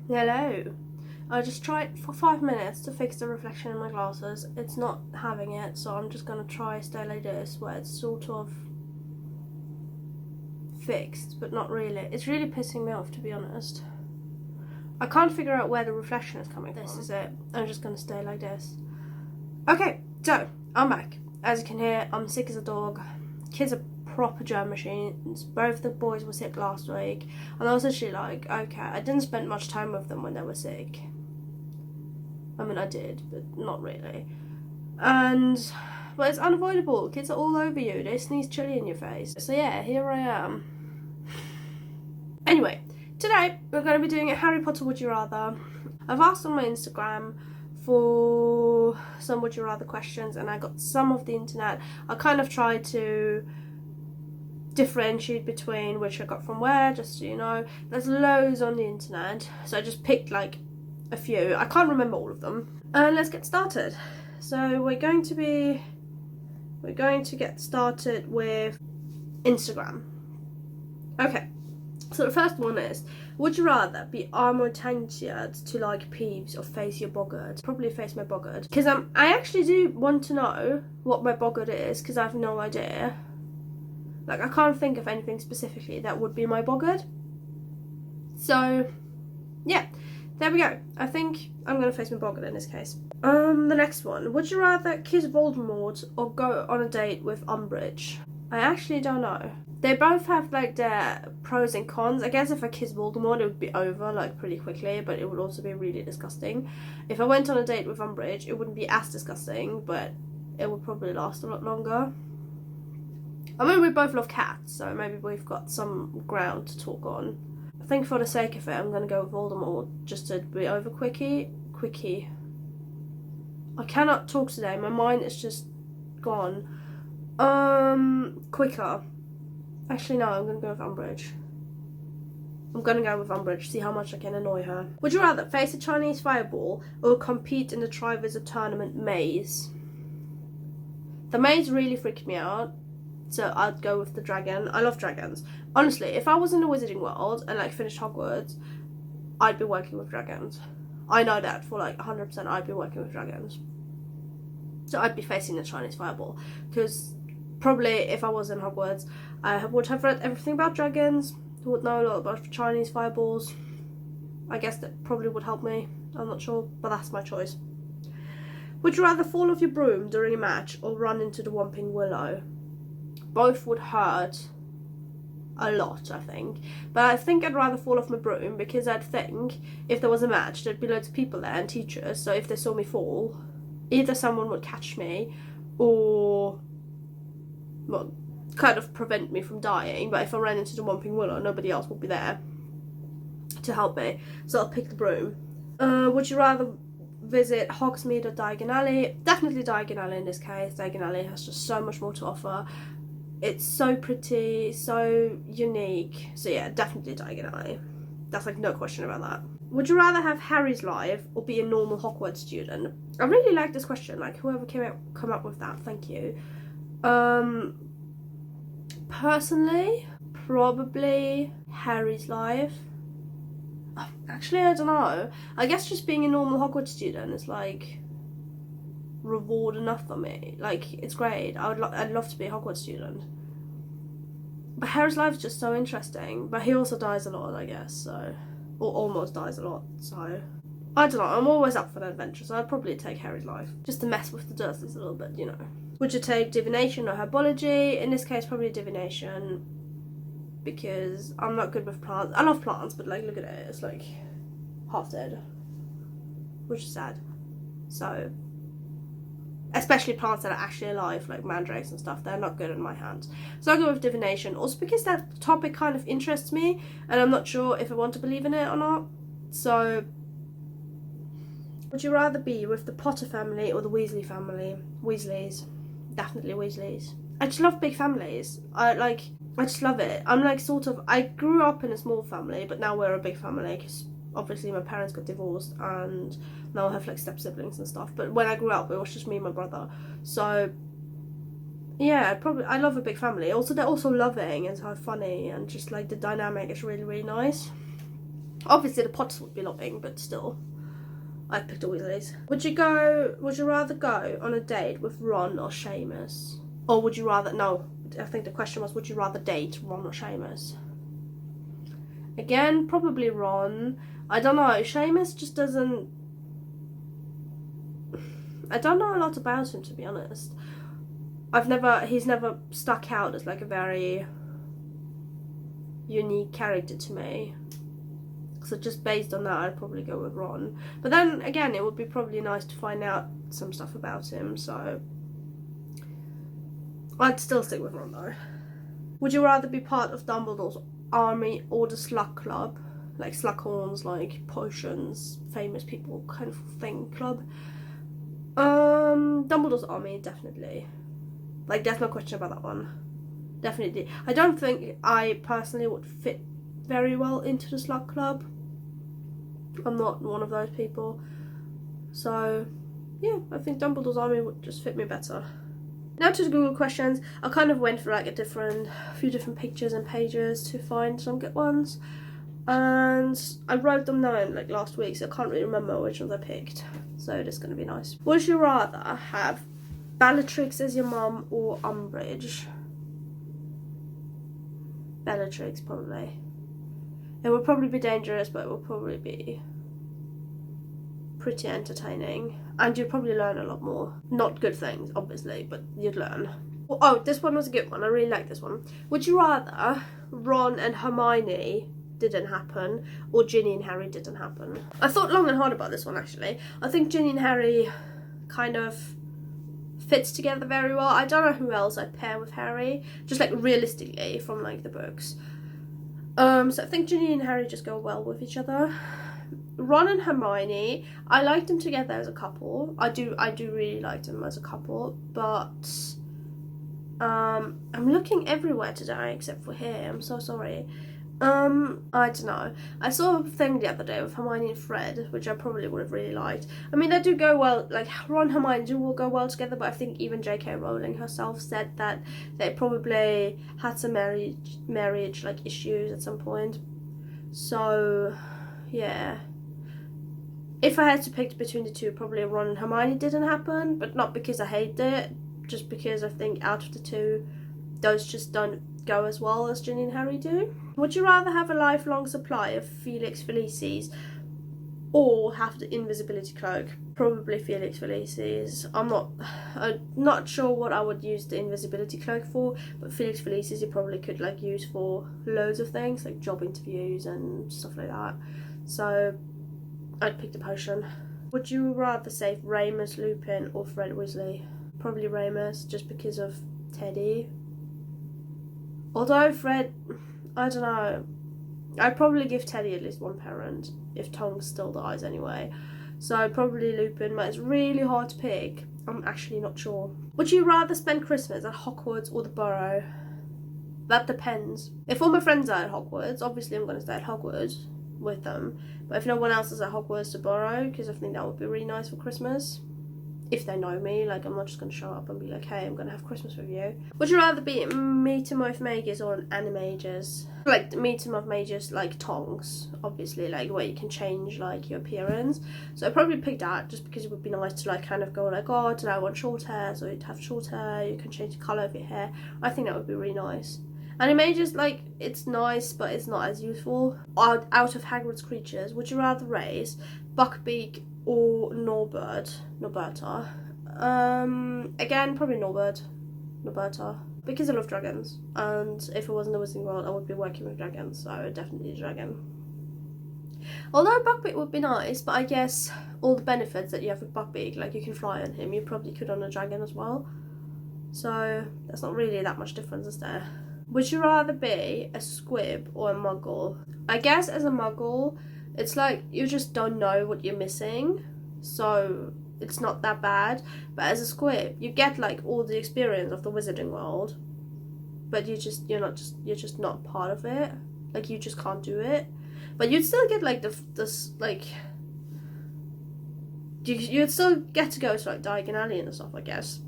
Hello. I just tried for 5 minutes to fix the reflection in my glasses. It's not having it, so I'm just gonna try stay like this, where it's sort of fixed, but not really. It's really pissing me off, to be honest. I can't figure out where the reflection is coming from. This is it. I'm just gonna stay like this. Okay, so I'm back. As you can hear, I'm sick as a dog. Kids are proper germ machines. Both the boys were sick last week, and I was actually like, okay, I didn't spend much time with them when they were sick. I mean, I did, but not really. But it's unavoidable. Kids are all over you. They sneeze chili in your face. So yeah, here I am. Anyway, today we're going to be doing a Harry Potter Would You Rather. I've asked on my Instagram for some Would You Rather questions, and I got some of the internet. I kind of tried to differentiate between which I got from where, just so you know. There's loads on the internet, so I just picked like a few. I can't remember all of them. And let's get started. So we're going to get started with Instagram. Okay, so the first one is, would you rather be armor tainted to like Peeves or face your boggart? Probably face my boggart, because I actually do want to know what my boggart is, because I have no idea. Like, I can't think of anything specifically that would be my boggart. So yeah, there we go. I think I'm gonna face my boggart in this case. The next one. Would you rather kiss Voldemort or go on a date with Umbridge? I actually don't know. They both have like their pros and cons. I guess if I kiss Voldemort, it would be over like pretty quickly, but it would also be really disgusting. If I went on a date with Umbridge, it wouldn't be as disgusting, but it would probably last a lot longer. I mean, we both love cats, so maybe we've got some ground to talk on. I think for the sake of it, I'm gonna go with Voldemort, just to be over quickie. I cannot talk today, my mind is just gone. Quicker. Actually, no, I'm gonna go with Umbridge. See how much I can annoy her. Would you rather face a Chinese fireball or compete in the Triwizard Tournament maze? The maze really freaked me out, so I'd go with the dragon. I love dragons. Honestly, if I was in the Wizarding World and like finished Hogwarts, I'd be working with dragons. I know that for like 100% I'd be working with dragons. So I'd be facing the Chinese fireball, because probably if I was in Hogwarts, I would have read everything about dragons, would know a lot about Chinese fireballs. I guess that probably would help me. I'm not sure, but that's my choice. Would you rather fall off your broom during a match or run into the Whomping Willow? Both would hurt a lot, I think. But I think I'd rather fall off my broom, because I'd think if there was a match, there'd be loads of people there and teachers, so if they saw me fall, either someone would catch me or, well, kind of prevent me from dying. But if I ran into the Whomping Willow, nobody else would be there to help me, so I'll pick the broom. Would you rather visit Hogsmeade or Diagon Alley? Definitely Diagon Alley in this case. Diagon Alley has just so much more to offer. It's so pretty, so unique. So yeah, definitely Diagon Alley. That's like no question about that. Would you rather have Harry's life or be a normal Hogwarts student? I really like this question. Like, whoever come up with that, thank you. Personally, probably Harry's life. Actually, I don't know. I guess just being a normal Hogwarts student is like reward enough for me. Like, it's great. I'd love to be a Hogwarts student. But Harry's life is just so interesting. But he also dies a lot, I guess, so, or almost dies a lot, so I don't know. I'm always up for an adventure, so I'd probably take Harry's life, just to mess with the Dursleys a little bit, you know. Would you take divination or herbology? In this case, probably divination, because I'm not good with plants. I love plants, but like, look at it, it's like half dead, which is sad. So, especially plants that are actually alive, like mandrakes and stuff, they're not good in my hands. So I'll go with divination, also because that topic kind of interests me, and I'm not sure if I want to believe in it or not. So, would you rather be with the Potter family or the Weasley family? Weasleys. Definitely Weasleys. I just love big families. I just love it. I'm like sort of, I grew up in a small family, but now we're a big family, because obviously my parents got divorced and now I have like step siblings and stuff. But when I grew up, it was just me and my brother. So yeah, I love a big family. Also, they're also loving and so funny, and just like the dynamic is really, really nice. Obviously the Potters would be loving, but still, I've picked the Weasleys. Would you rather go on a date with Ron or Seamus? Or would you rather, no, I think the question was, would you rather date Ron or Seamus? Again, probably Ron. I don't know, Seamus just doesn't... I don't know a lot about him, to be honest. He's never stuck out as like a very unique character to me. So just based on that, I'd probably go with Ron. But then again, it would be probably nice to find out some stuff about him, so I'd still stick with Ron though. Would you rather be part of Dumbledore's army or the Slug Club? Like Slughorns, like potions, famous people kind of thing club. Dumbledore's army, definitely. Like, there's no question about that one. Definitely. I don't think I personally would fit very well into the Slug Club. I'm not one of those people. So, yeah, I think Dumbledore's army would just fit me better. Now to the Google questions. I kind of went through like a few different pictures and pages to find some good ones. And I wrote them down like last week, so I can't really remember which ones I picked. So this is going to be nice. Would you rather have Bellatrix as your mum or Umbridge? Bellatrix, probably. It would probably be dangerous, but it would probably be pretty entertaining. And you'd probably learn a lot more. Not good things, obviously, but you'd learn. Oh, this one was a good one. I really like this one. Would you rather Ron and Hermione didn't happen or Ginny and Harry didn't happen? I thought long and hard about this one, actually. I think Ginny and Harry kind of fits together very well. I don't know who else I'd pair with Harry, just like realistically from like the books. So I think Ginny and Harry just go well with each other. Ron and Hermione, I like them together as a couple. I do really like them as a couple, but I'm looking everywhere today except for here. I'm so sorry. I don't know. I saw a thing the other day with Hermione and Fred, which I probably would have really liked. I mean, they do go well, like Ron and Hermione do all go well together, but I think even J.K. Rowling herself said that they probably had some marriage like issues at some point. So, yeah. If I had to pick between the two, probably Ron and Hermione didn't happen, but not because I hate it, just because I think out of the two, those just don't go as well as Ginny and Harry do. Would you rather have a lifelong supply of Felix Felicis or have the invisibility cloak? Probably Felix Felicis. I'm not sure what I would use the invisibility cloak for, but Felix Felicis you probably could like use for loads of things, like job interviews and stuff like that. So I'd pick the potion. Would you rather save Remus Lupin or Fred Weasley? Probably Remus, just because of Teddy. Although Fred, I don't know. I'd probably give Teddy at least one parent if Tonks still dies anyway. So probably Lupin, but it's really hard to pick. I'm actually not sure. Would you rather spend Christmas at Hogwarts or the Burrow? That depends. If all my friends are at Hogwarts, obviously I'm going to stay at Hogwarts with them. But if no one else is at Hogwarts, the Burrow, because I think that would be really nice for Christmas. If they know me, like I'm not just going to show up and be like, hey, I'm going to have Christmas with you. Would you rather be Meetum of Magus or an Animagus? Like Meetum of Magus, like Tonks, obviously, like where you can change like your appearance. So I'd probably pick that just because it would be nice to like kind of go like, oh, did I want short hair? So you'd have short hair, you can change the colour of your hair. I think that would be really nice. Animagus, like, it's nice, but it's not as useful. Out of Hagrid's creatures, would you rather raise Buckbeak or Norberta? Again, probably Norberta. Because I love dragons. And if it wasn't the Wizarding World, I would be working with dragons, so definitely a dragon. Although Buckbeak would be nice, but I guess all the benefits that you have with Buckbeak, like you can fly on him, you probably could on a dragon as well. So there's not really that much difference, is there? Would you rather be a squib or a muggle? I guess as a muggle, it's like you just don't know what you're missing, so it's not that bad. But as a squib, you get like all the experience of the Wizarding World, but you're just not part of it. Like you just can't do it. But you'd still get like you'd still get to go to like Diagon Alley and stuff, I guess.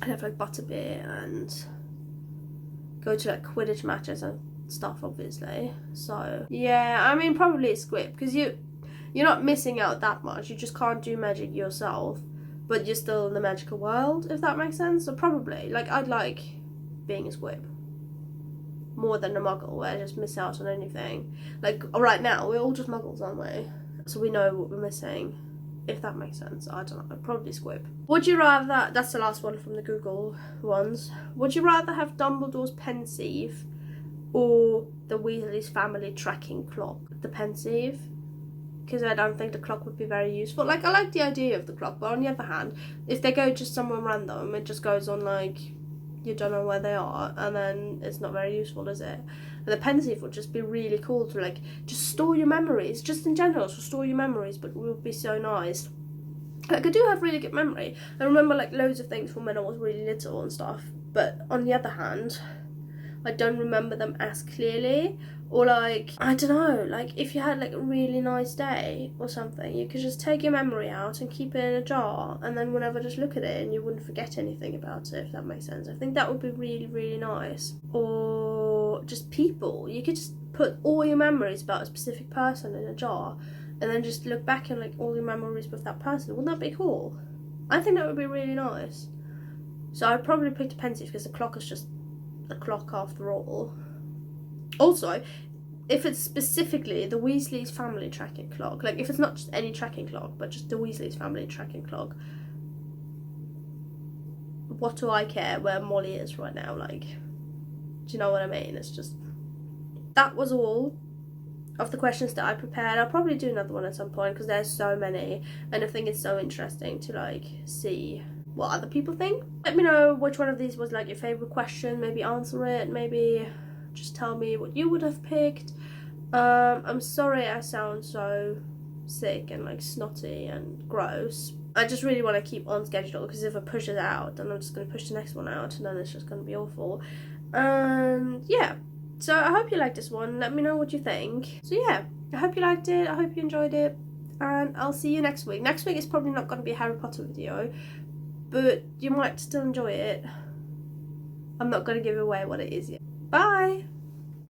And have like butterbeer and go to like Quidditch matches and stuff, obviously. So yeah, I mean probably Squib, because you're not missing out that much. You just can't do magic yourself, but you're still in the magical world, if that makes sense. So probably, like, I'd like being a Squib more than a Muggle, where I just miss out on anything. Like, right now, we're all just Muggles, aren't we? So we know what we're missing, if that makes sense. I don't know, probably Squib. Would you rather, that's the last one from the Google ones, would you rather have Dumbledore's pensieve or the Weasley's family tracking clock? The pensieve, because I don't think the clock would be very useful. Like, I like the idea of the clock, but on the other hand, if they go just somewhere random, it just goes on, like, you don't know where they are, and then it's not very useful, is it? And the pensieve would just be really cool to, like, just store your memories, just in general, to store your memories, but it would be so nice. Like, I do have really good memory. I remember, like, loads of things from when I was really little and stuff, but on the other hand, I don't remember them as clearly. Or, like, I don't know, like, if you had, like, a really nice day or something, you could just take your memory out and keep it in a jar, and then whenever just look at it and you wouldn't forget anything about it, if that makes sense. I think that would be really, really nice. Or just people. You could just put all your memories about a specific person in a jar, and then just look back and, like, all your memories with that person. Wouldn't that be cool? I think that would be really nice. So I'd probably pick the pensieve, because the clock is just a clock after all. Also, if it's specifically the Weasley's family tracking clock, like, if it's not just any tracking clock, but just the Weasley's family tracking clock, what do I care where Molly is right now? Like, do you know what I mean? It's just, that was all of the questions that I prepared. I'll probably do another one at some point, because there's so many, and I think it's so interesting to, like, see what other people think. Let me know which one of these was, like, your favourite question. Maybe answer it, maybe just tell me what you would have picked. I'm sorry I sound so sick and, like, snotty and gross. I just really want to keep on schedule, because if I push it out, then I'm just going to push the next one out, and then it's just going to be awful. And yeah, so I hope you liked this one. Let me know what you think. So yeah, I hope you liked it, I hope you enjoyed it, and I'll see you next week. Next week is probably not going to be a Harry Potter video, but you might still enjoy it. I'm not going to give away what it is yet. Bye!